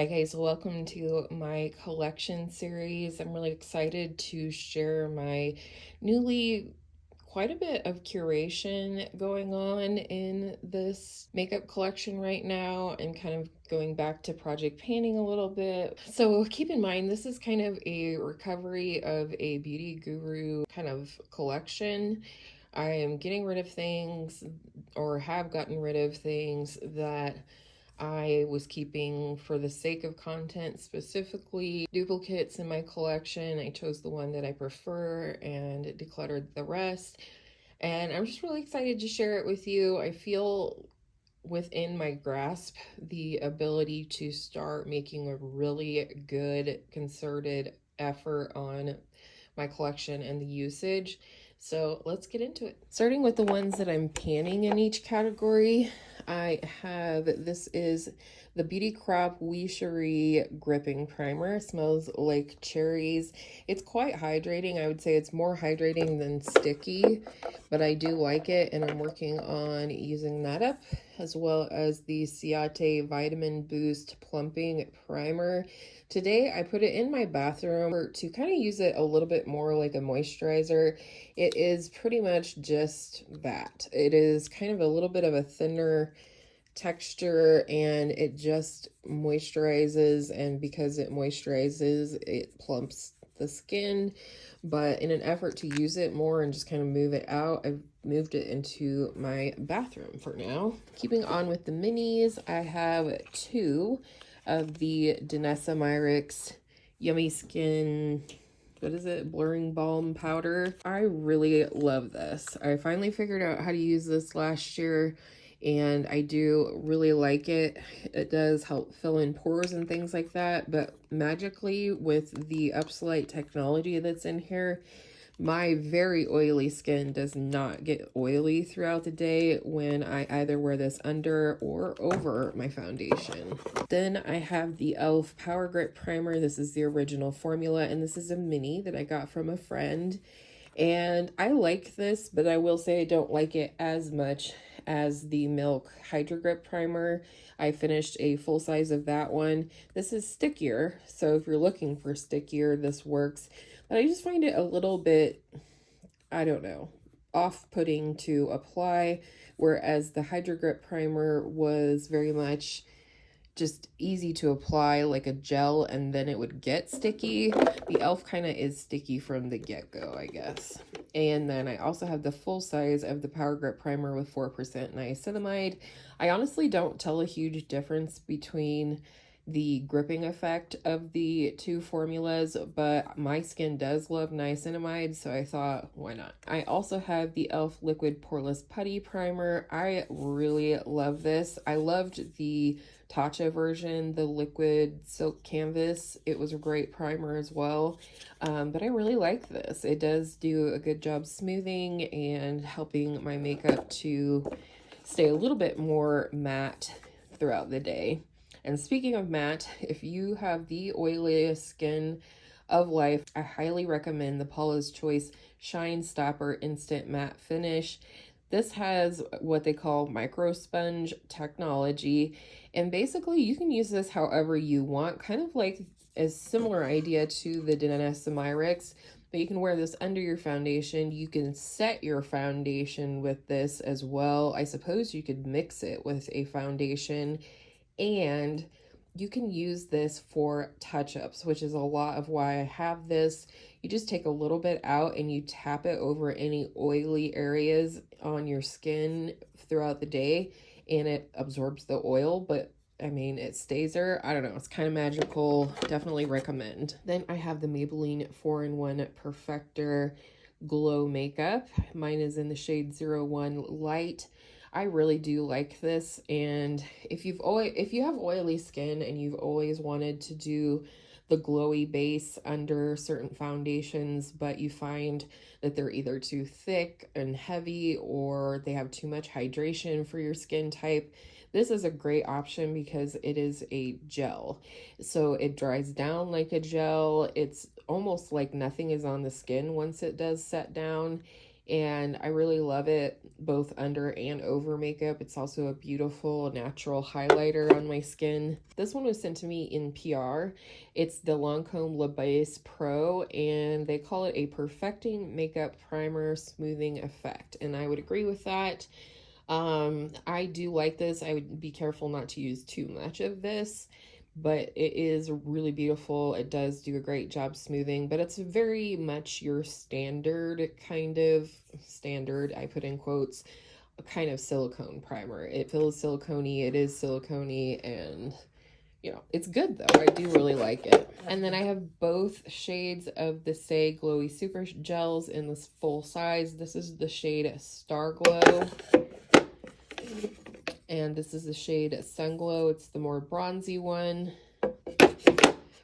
Hi guys, welcome to my collection series. I'm really excited to share my newly quite a bit of curation going on in this makeup collection right now and kind of going back to project painting a little bit. So keep in mind, this is kind of a recovery of a beauty guru kind of collection. I am getting rid of things or have gotten rid of things that I was keeping for the sake of content, specifically duplicates in my collection. I chose the one that I prefer and decluttered the rest. And I'm just really excited to share it with you. I feel within my grasp the ability to start making a really good concerted effort on my collection and the usage. So let's get into it. Starting with the ones that I'm panning in each category, I have, this is the Beauty Crop Wee Cherie Gripping Primer. It smells like cherries. It's quite hydrating. I would say it's more hydrating than sticky, but I do like it, and I'm working on using that up, as well as the Ciate Vitamin Boost Plumping Primer. Today I put it in my bathroom to kind of use it a little bit more like a moisturizer. It is pretty much just that. It is kind of a little bit of a thinner texture, and it just moisturizes, and because it moisturizes, it plumps the skin. But in an effort to use it more and just kind of move it out, I've moved it into my bathroom for now. Keeping on with the minis, I have two of the Danessa Myricks Yummy Skin, what is it, blurring balm powder. I really love this. I finally figured out how to use this last year, and I do really like it. It does help fill in pores and things like that, but magically with the Upslight technology that's in here, my very oily skin does not get oily throughout the day when I either wear this under or over my foundation. Then I have the e.l.f. Power Grip Primer. This is the original formula, and this is a mini that I got from a friend. And I like this, but I will say I don't like it as much as the Milk Hydro Grip Primer. I finished a full size of that one. This is stickier, so if you're looking for stickier, this works. But I just find it a little bit, I don't know, off-putting to apply, whereas the Hydro Grip Primer was very much just easy to apply like a gel, and then it would get sticky. The e.l.f. kind of is sticky from the get-go, I guess. And then I also have the full size of the Power Grip Primer with 4% niacinamide. I honestly don't tell a huge difference between the gripping effect of the two formulas, but my skin does love niacinamide, so I thought, why not? I also have the e.l.f. Liquid Poreless Putty Primer. I really love this. I loved the Tatcha version, the liquid silk canvas. It was a great primer as well, but I really like this. It does do a good job smoothing and helping my makeup to stay a little bit more matte throughout the day. And speaking of matte, if you have the oiliest skin of life, I highly recommend the Paula's Choice Shine Stopper Instant Matte Finish. This has what they call micro sponge technology, and basically you can use this however you want, kind of like a similar idea to the Danessa Myricks, but you can wear this under your foundation. You can set your foundation with this as well. I suppose you could mix it with a foundation, and you can use this for touch-ups, which is a lot of why I have this. You just take a little bit out and you tap it over any oily areas on your skin throughout the day, and it absorbs the oil, but I mean, it stays there. I don't know. It's kind of magical. Definitely recommend. Then I have the Maybelline 4-in-1 Perfector Glow Makeup. Mine is in the shade 01 Light. I really do like this, and if you have oily skin and you've always wanted to do the glowy base under certain foundations, but you find that they're either too thick and heavy or they have too much hydration for your skin type, this is a great option because it is a gel. So it dries down like a gel. It's almost like nothing is on the skin once it does set down. and I really love it both under and over makeup. It's also a beautiful natural highlighter on my skin. This one was sent to me in PR. It's the Lancome Le Base Pro, and they call it a perfecting makeup primer smoothing effect, and I would agree with that. I do like this. I would be careful not to use too much of this, but it is really beautiful. It does do a great job smoothing, but it's very much your standard kind of standard, I put in quotes, kind of silicone primer. It feels silicone-y, it is silicone-y, and you know, it's good though. I do really like it. And then I have both shades of the Saie Glowy Super Gels in this full size. This is the shade Star Glow, and this is the shade Sun Glow. It's the more bronzy one.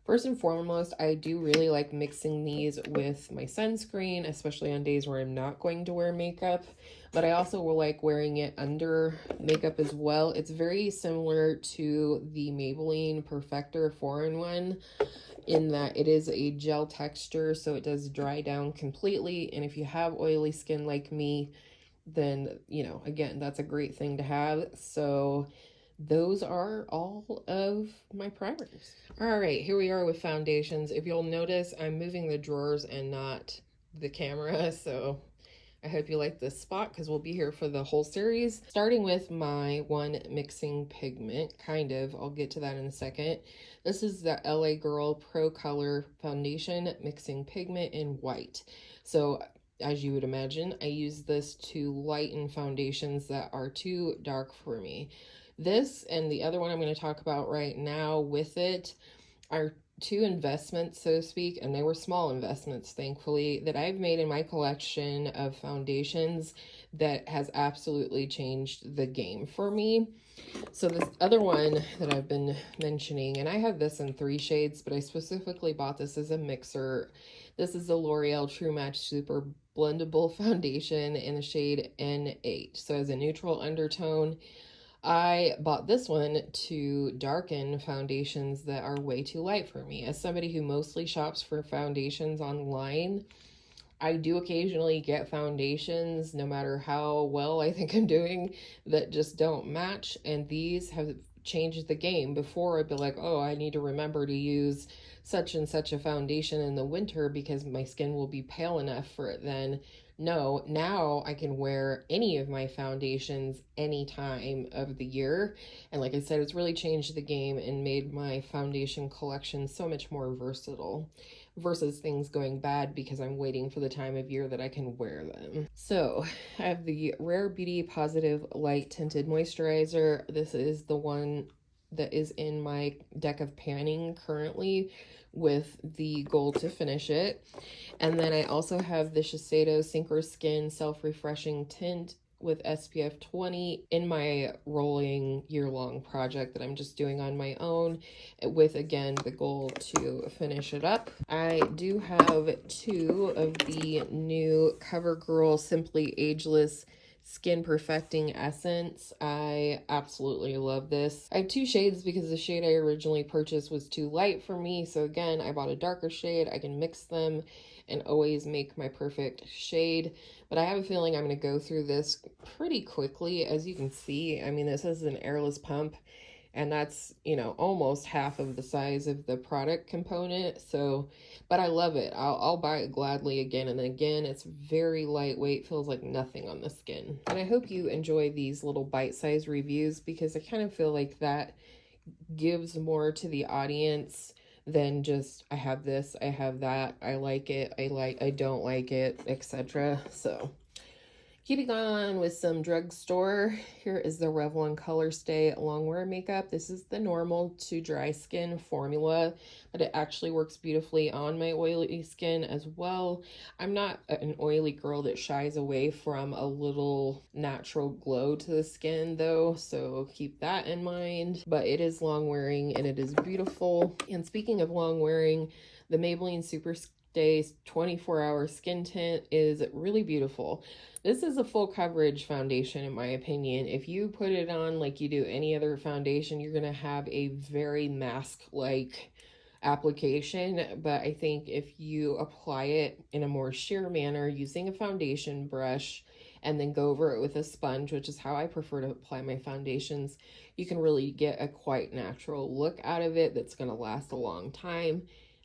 First and foremost, I do really like mixing these with my sunscreen, especially on days where I'm not going to wear makeup, but I also will like wearing it under makeup as well. It's very similar to the Maybelline Perfector 4-in-1 in that it is a gel texture, so it does dry down completely, and if you have oily skin like me, then, you know, again, that's a great thing to have. So those are all of my primers. All right, here we are with foundations. If you'll notice, I'm moving the drawers and not the camera, so I hope you like this spot because we'll be here for the whole series. Starting with my one mixing pigment, kind of. I'll get to that in a second. This is the LA Girl Pro Color Foundation Mixing Pigment in white. So as you would imagine, I use this to lighten foundations that are too dark for me. This and the other one I'm going to talk about right now with it are two investments, so to speak, and they were small investments, thankfully, that I've made in my collection of foundations that has absolutely changed the game for me. So this other one that I've been mentioning, and I have this in 3 shades, but I specifically bought this as a mixer. This is the L'Oreal True Match Super Blendable Foundation in the shade N8. So as a neutral undertone, I bought this one to darken foundations that are way too light for me. As somebody who mostly shops for foundations online, I do occasionally get foundations, no matter how well I think I'm doing, that just don't match. And these have changed the game. Before, I'd be like, oh, I need to remember to use such and such a foundation in the winter because my skin will be pale enough for it then. No, now I can wear any of my foundations any time of the year. And like I said, it's really changed the game and made my foundation collection so much more versatile versus things going bad because I'm waiting for the time of year that I can wear them. So I have the Rare Beauty Positive Light Tinted Moisturizer. This is the one that is in my deck of panning currently with the gold to finish it. And then I also have the Shiseido Synchro Skin Self-Refreshing Tint with SPF 20 in my rolling year-long project that I'm just doing on my own with, again, the goal to finish it up. I do have 2 of the new CoverGirl Simply Ageless Skin Perfecting Essence. I absolutely love this. I have 2 shades because the shade I originally purchased was too light for me. So again, I bought a darker shade. I can mix them and always make my perfect shade. But I have a feeling I'm going to go through this pretty quickly. As you can see, I mean, this is an airless pump, and that's, you know, almost half of the size of the product component. So, but I love it. I'll buy it gladly again and again. It's very lightweight, feels like nothing on the skin. And I hope you enjoy these little bite-sized reviews because I kind of feel like that gives more to the audience than just I have this, I have that, I like it, I don't like it, etc. So keeping on with some drugstore, here is the Revlon Color Stay Longwear Makeup. This is the normal to dry skin formula, but it actually works beautifully on my oily skin as well. I'm not an oily girl that shies away from a little natural glow to the skin though, so keep that in mind. But it is long wearing and it is beautiful. And speaking of long wearing, the Maybelline Super Stay 24-hour skin tint is really beautiful. This is a full coverage foundation in my opinion. If you put it on like you do any other foundation, you're going to have a very mask-like application, but I think if you apply it in a more sheer manner using a foundation brush and then go over it with a sponge, which is how I prefer to apply my foundations, you can really get a quite natural look out of it that's going to last a long time.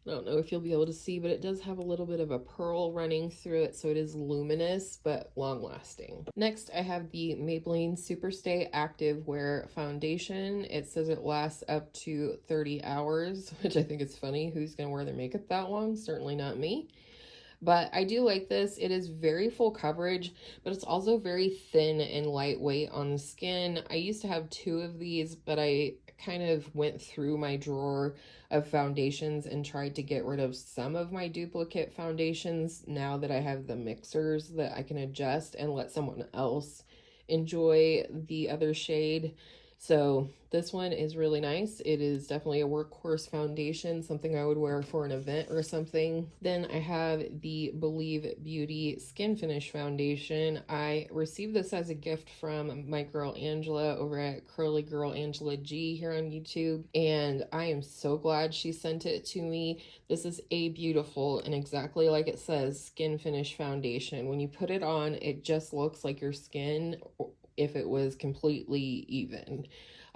I don't know if you'll be able to see, but it does have a little bit of a pearl running through it, so it is luminous but long lasting. Next, I have the Maybelline Superstay Active Wear Foundation. It says it lasts up to 30 hours, which I think is funny. Who's going to wear their makeup that long? Certainly not me. But I do like this. It is very full coverage, but it's also very thin and lightweight on the skin. I used to have 2 of these, but I kind of went through my drawer of foundations and tried to get rid of some of my duplicate foundations now that I have the mixers that I can adjust and let someone else enjoy the other shade. So this one is really nice. It is definitely a workhorse foundation, something I would wear for an event or something. Then I have the Believe Beauty Skin Finish Foundation. I received this as a gift from my girl Angela over at Curly Girl Angela G here on YouTube, and I am so glad she sent it to me. This is a beautiful, and exactly like it says, skin finish foundation. When you put it on, it just looks like your skin if it was completely even.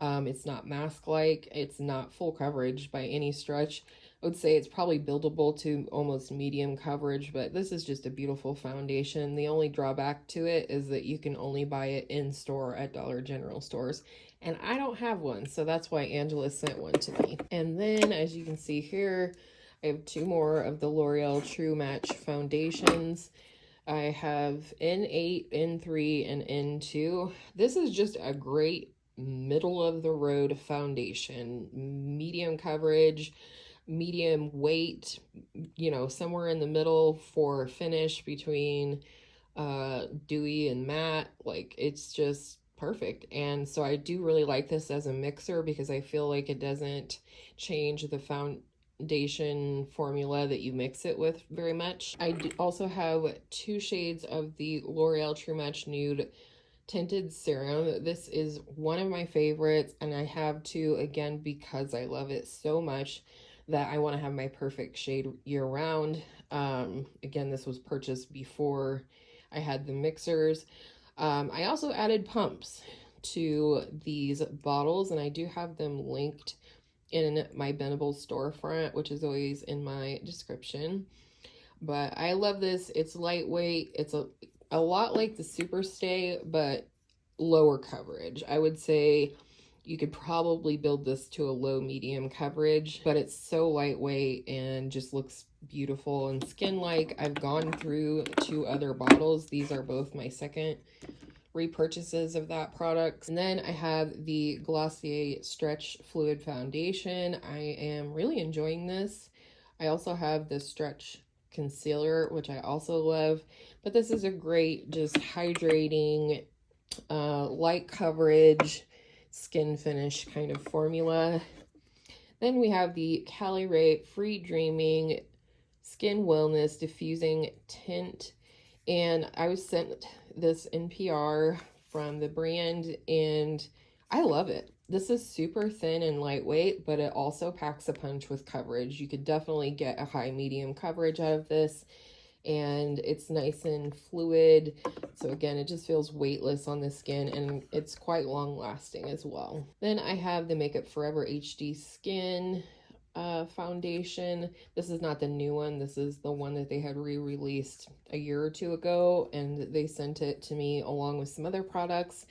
It's not mask-like, it's not full coverage by any stretch. I would say it's probably buildable to almost medium coverage, but this is just a beautiful foundation. The only drawback to it is that you can only buy it in store at Dollar General stores, and I don't have one, so that's why Angela sent one to me. And then, as you can see here, I have 2 more of the L'Oreal True Match foundations. I have N8, N3, and N2. This is just a great middle of the road foundation. Medium coverage, medium weight, you know, somewhere in the middle for finish between dewy and matte. Like, it's just perfect. And so I do really like this as a mixer because I feel like it doesn't change the foundation formula that you mix it with very much. I also have 2 shades of the L'Oreal True Match Nude Tinted Serum. This is one of my favorites, and I have to, again, because I love it so much that I want to have my perfect shade year-round. Again, this was purchased before I had the mixers. I also added pumps to these bottles, and I do have them linked in my Benable storefront, which is always in my description. But I love this. It's lightweight. It's a lot like the Superstay, but lower coverage. I would say you could probably build this to a low medium coverage, but it's so lightweight and just looks beautiful and skin-like. I've gone through 2 other bottles. These are both my second repurchases of that product. And then I have the Glossier Stretch Fluid Foundation. I am really enjoying this. I also have the Stretch Concealer, which I also love, but this is a great, just hydrating, light coverage, skin finish kind of formula. Then we have the Cali Ray Free Dreaming Skin Wellness Diffusing Tint, and I was sent this in PR from the brand, and I love it. This is super thin and lightweight, but it also packs a punch with coverage. You could definitely get a high medium coverage out of this, and it's nice and fluid. So again, it just feels weightless on the skin, and it's quite long lasting as well. Then I have the Makeup Forever HD Skin foundation. This is not the new one. This is the one that they had re-released a year or 2 ago, and they sent it to me along with some other products.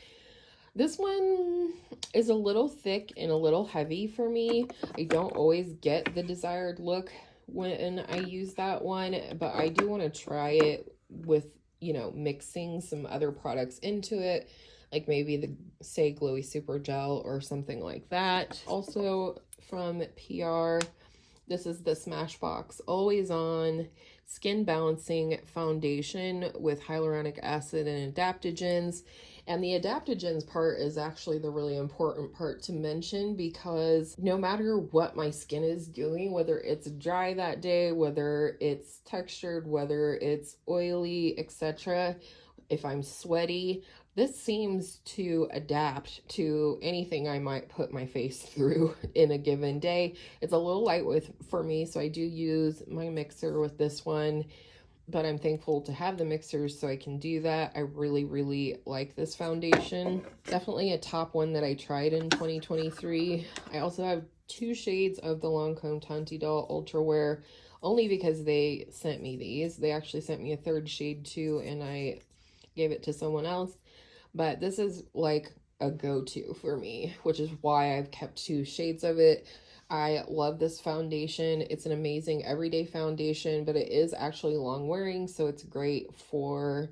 This one is a little thick and a little heavy for me. I don't always get the desired look when I use that one, but I do want to try it with, you know, mixing some other products into it, like maybe the Say Glowy Super Gel or something like that. Also from PR, this is the Smashbox Always On Skin Balancing Foundation with hyaluronic acid and adaptogens. And the adaptogens part is actually the really important part to mention, because no matter what my skin is doing, whether it's dry that day, whether it's textured, whether it's oily, etc., if I'm sweaty, This seems to adapt to anything I might put my face through in a given day. It's a little light for me, so I do use my mixer with this one, but I'm thankful to have the mixers so I can do that. I really, really like this foundation. Definitely a top one that I tried in 2023. I also have 2 shades of the Lancome Tanti Doll Ultra Wear, only because they sent me these. They actually sent me a 3rd shade too, and I gave it to someone else. But this is like a go-to for me, which is why I've kept 2 shades of it. I love this foundation. It's an amazing everyday foundation, but it is actually long wearing, so it's great for,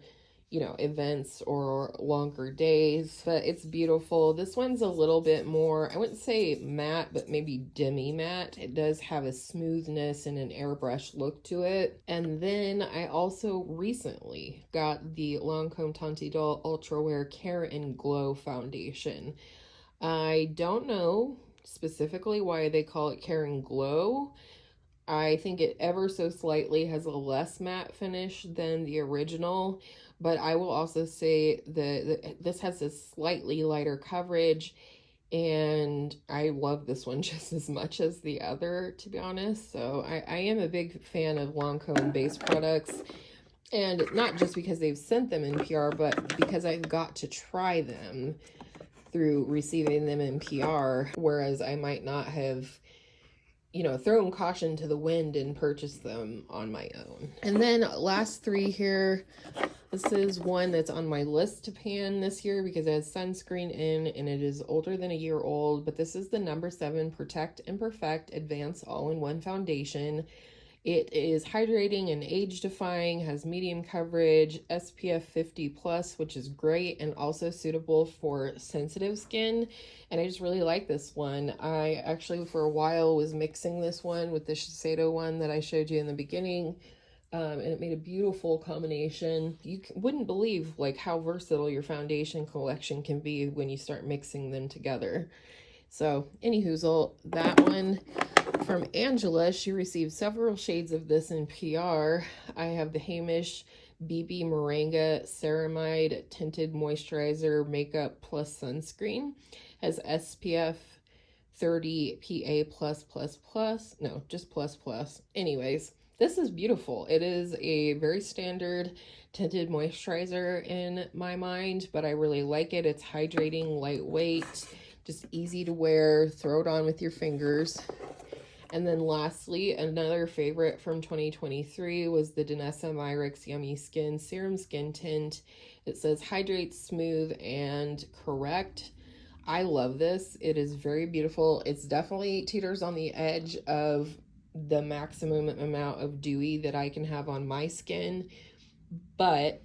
you know, events or longer days. But it's beautiful. This one's a little bit more, I wouldn't say matte, but maybe demi matte. It does have a smoothness and an airbrush look to it. And then I also recently got the Lancome Tanti Doll Ultra Wear Care and Glow foundation. I don't know specifically why they call it Care and Glow. I think it ever so slightly has a less matte finish than the original, but I will also say that this has a slightly lighter coverage, and I love this one just as much as the other, to be honest. So I am a big fan of Lancome base products, and not just because they've sent them in PR, but because I've got to try them through receiving them in PR, whereas I might not have, you know, thrown caution to the wind and purchased them on my own. And then last 3 here, this is one that's on my list to pan this year because it has sunscreen in and it is older than a year old, but this is the number 7 Protect and Perfect Advanced All-in-One Foundation. It is hydrating and age defying, has medium coverage, SPF 50 plus, which is great and also suitable for sensitive skin. And I just really like this one. I actually for a while was mixing this one with the Shiseido one that I showed you in the beginning. And it made a beautiful combination. You wouldn't believe like how versatile your foundation collection can be when you start mixing them together. So, anywhoozle, that one from Angela, she received several shades of this in PR. I have the Hamish BB Moringa Ceramide Tinted Moisturizer Makeup Plus Sunscreen. Has SPF 30 PA+++. No, just plus. Anyways, this is beautiful. It is a very standard tinted moisturizer in my mind, but I really like it. It's hydrating, lightweight, just easy to wear, throw it on with your fingers. And then lastly, another favorite from 2023 was the Danessa Myricks Yummy Skin Serum Skin Tint. It says hydrate, smooth, and correct. I love this. It is very beautiful. It's definitely teeters on the edge of the maximum amount of dewy that I can have on my skin, but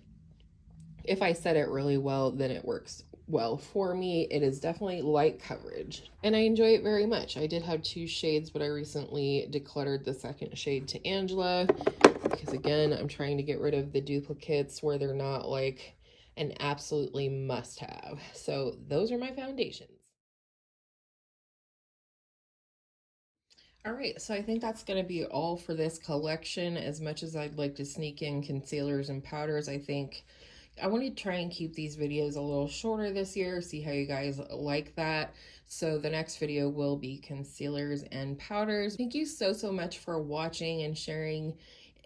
if I set it really well, then it works well for me. It is definitely light coverage and I enjoy it very much. I did have 2 shades, but I recently decluttered the 2nd shade to Angela because again, I'm trying to get rid of the duplicates where they're not like an absolutely must have. So those are my foundations. All right, so I think that's going to be all for this collection. As much as I'd like to sneak in concealers and powders, I think I want to try and keep these videos a little shorter this year, see how you guys like that. So the next video will be concealers and powders. Thank you so much for watching and sharing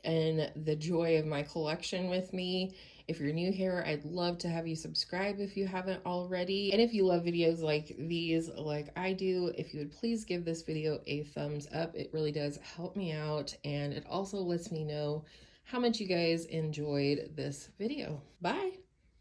in the joy of my collection with me. If you're new here, I'd love to have you subscribe if you haven't already. And if you love videos like these, like I do, if you would please give this video a thumbs up. It really does help me out, and it also lets me know how much you guys enjoyed this video. Bye.